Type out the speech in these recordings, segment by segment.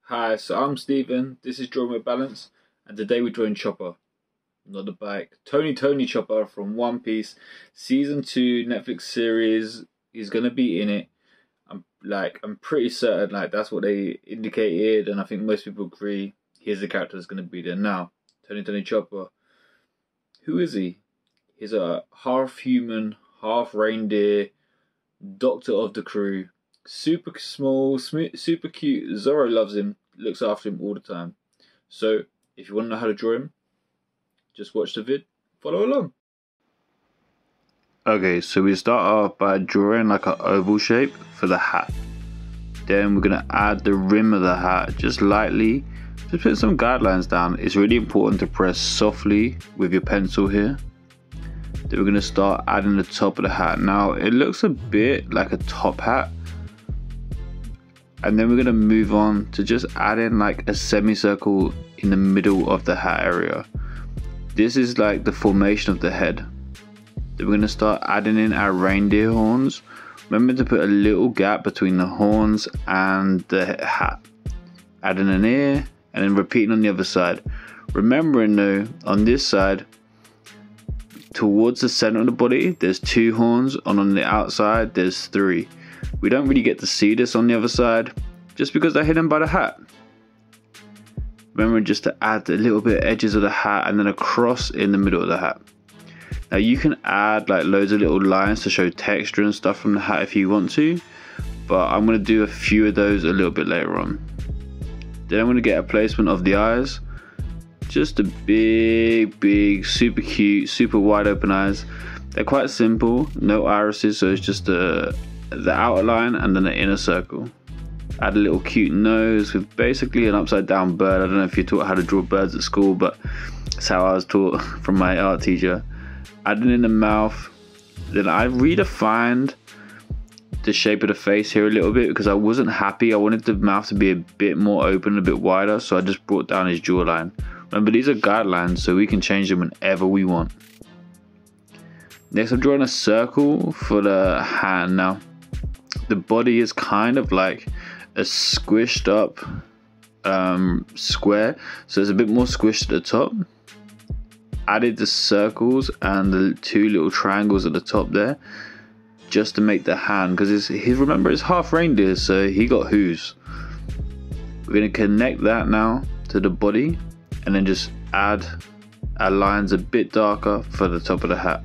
Hi, so I'm Stephen, this is Drawing with Balance, and today we're drawing Chopper, not the bike. Tony Chopper from One Piece, Season 2 Netflix series. He's gonna be in it. I'm pretty certain that's what they indicated, and I think most people agree here's the character that's gonna be there. Now, Tony Chopper, who is he? He's a half human, half reindeer, doctor of the crew. Super small, super cute. Zoro loves him, looks after him all the time. So, if you want to know how to draw him, just watch the vid, follow along. Okay, so we start off by drawing like an oval shape for the hat. Then we're going to add the rim of the hat just lightly. Just put some guidelines down. It's really important to press softly with your pencil here. Then we're going to start adding the top of the hat. Now, it looks a bit like a top hat. And then we're going to move on to just add in like a semicircle in the middle of the hat area. This is like the formation of the head. Then we're going to start adding in our reindeer horns. Remember to put a little gap between the horns and the hat. Adding an ear and then repeating on the other side. Remembering though, on this side, towards the center of the body, there's 2 horns, and on the outside, there's 3. We don't really get to see this on the other side, just because they're hidden by the hat. Remember just to add a little bit of edges of the hat and then a cross in the middle of the hat. Now you can add like loads of little lines to show texture and stuff from the hat if you want to, but I'm going to do a few of those a little bit later on. Then I'm going to get a placement of the eyes. Just a big, super cute, super wide open eyes. They're quite simple, no irises, so it's just the outer line and then the inner circle. Add a little cute nose with basically an upside down bird. I don't know if you're taught how to draw birds at school, but that's how I was taught from my art teacher. Adding in the mouth. Then I redefined the shape of the face here a little bit because I wasn't happy. I wanted the mouth to be a bit more open, a bit wider, so I just brought down his jawline. Remember, these are guidelines, so we can change them whenever we want. Next, I'm drawing a circle for the hand. Now, the body is kind of like a squished up square, so it's a bit more squished at the top. Added the circles and the 2 little triangles at the top there, just to make the hand, because remember, it's half reindeer, so he got hooves. We're going to connect that now to the body, and then just add our lines a bit darker for the top of the hat.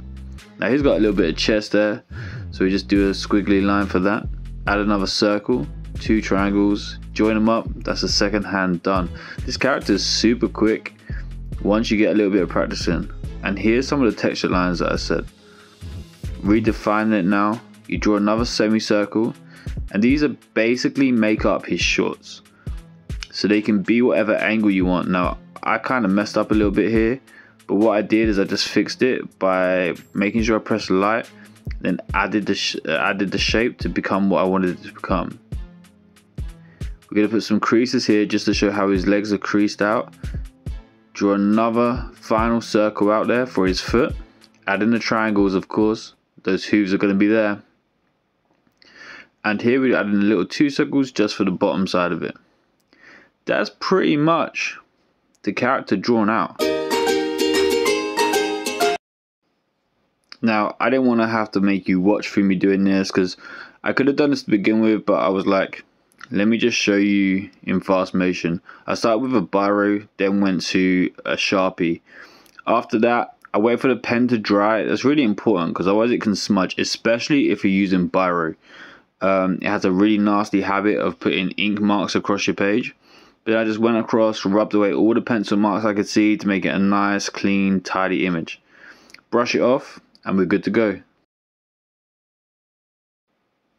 Now he's got a little bit of chest there, so we just do a squiggly line for that. Add another circle, 2 triangles, join them up. That's the second hand done. This character is super quick once you get a little bit of practice in. And here's some of the texture lines that I said. Redefine it now. You draw another semicircle, and these are basically make up his shorts, so they can be whatever angle you want. Now I kind of messed up a little bit here, but what I did is I just fixed it by making sure I pressed light, then added the shape to become what I wanted it to become. We're going to put some creases here just to show how his legs are creased out. Draw another final circle out there for his foot. Add in the triangles, of course. Those hooves are going to be there. And here we're adding little 2 circles just for the bottom side of it. That's pretty much the character drawn out. Now, I didn't want to have to make you watch through me doing this, because I could have done this to begin with, but I was like, let me just show you in fast motion. I started with a biro, then went to a Sharpie. After that, I wait for the pen to dry. That's really important, because otherwise it can smudge, especially if you're using biro. It has a really nasty habit of putting ink marks across your page. But I just went across, rubbed away all the pencil marks I could see to make it a nice, clean, tidy image. Brush it off, and we're good to go.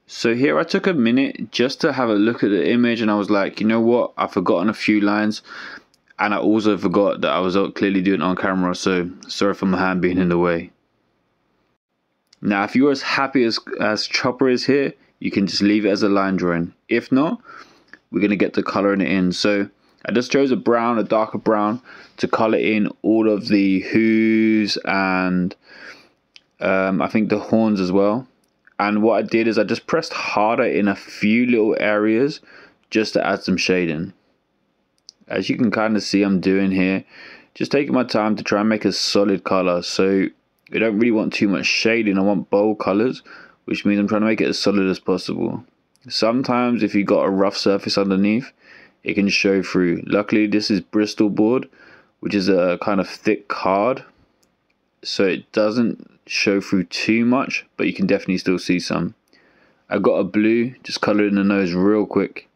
So here I took a minute just to have a look at the image, and I was like, you know what, I've forgotten a few lines, and I also forgot that I was clearly doing it on camera, so sorry for my hand being in the way. Now if you're as happy as Chopper is here, you can just leave it as a line drawing. If not, we're going to get to colouring it in. So I just chose a darker brown, to colour in all of the hooves and I think the horns as well. And what I did is I just pressed harder in a few little areas just to add some shading. as you can kind of see I'm doing here, just taking my time to try and make a solid color. So I don't really want too much shading. I want bold colors, which means I'm trying to make it as solid as possible. Sometimes if you got a rough surface underneath, it can show through. Luckily this is Bristol board, which is a kind of thick card, so it doesn't show through too much, but you can definitely still see some. I got a blue, just colored in the nose real quick.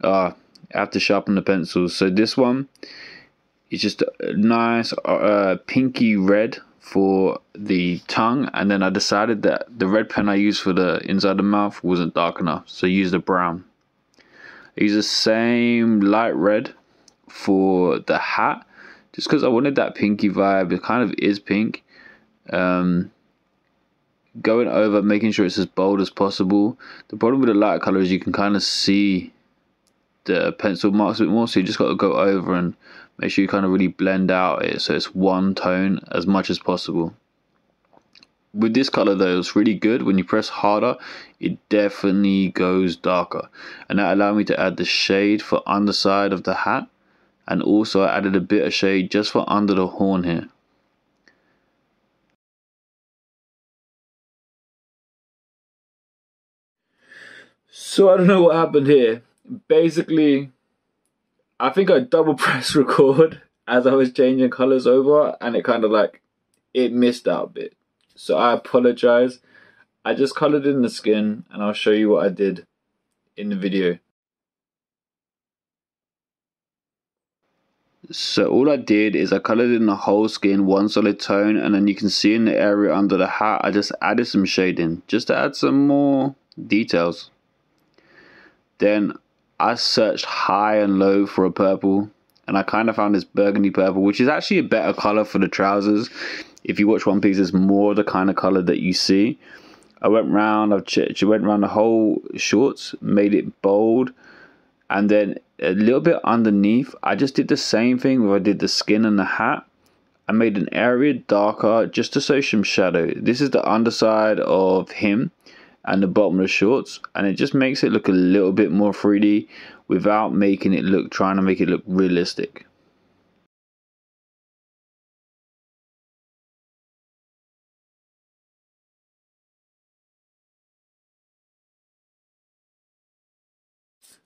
I have to sharpen the pencils. So this one is just a nice pinky red for the tongue, and then I decided that the red pen I used for the inside of the mouth wasn't dark enough, so I used a brown. I used the same light red for the hat, just because I wanted that pinky vibe. It kind of is pink. Going over, making sure it's as bold as possible. The problem with the light color is you can kind of see the pencil marks a bit more, so you just got to go over and make sure you kind of really blend out it so it's one tone as much as possible. With this color though, it's really good. When you press harder, it definitely goes darker, and that allowed me to add the shade for underside of the hat, and also I added a bit of shade just for under the horn here. So I don't know what happened here. Basically, I think I double pressed record as I was changing colors over, and it kind of like, it missed out a bit. So I apologize. I just colored in the skin, and I'll show you what I did in the video. So all I did is I colored in the whole skin one solid tone, and then you can see in the area under the hat I just added some shading just to add some more details. Then I searched high and low for a purple, and I kind of found this burgundy purple, which is actually a better color for the trousers. If you watch One Piece, it's more the kind of color that you see. I went round, went around the whole shorts, made it bold, and then a little bit underneath I just did the same thing where I did the skin and the hat. I made an area darker just to show some shadow. This is the underside of him and the bottom of the shorts, and it just makes it look a little bit more 3D without making it look, trying to make it look realistic.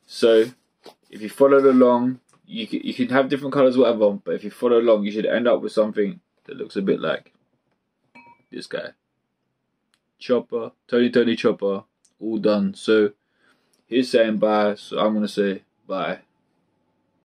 So if you followed along, you can have different colors, whatever, but if you follow along, you should end up with something that looks a bit like this guy. Chopper, Tony Chopper, all done. So he's saying bye, so I'm gonna say bye.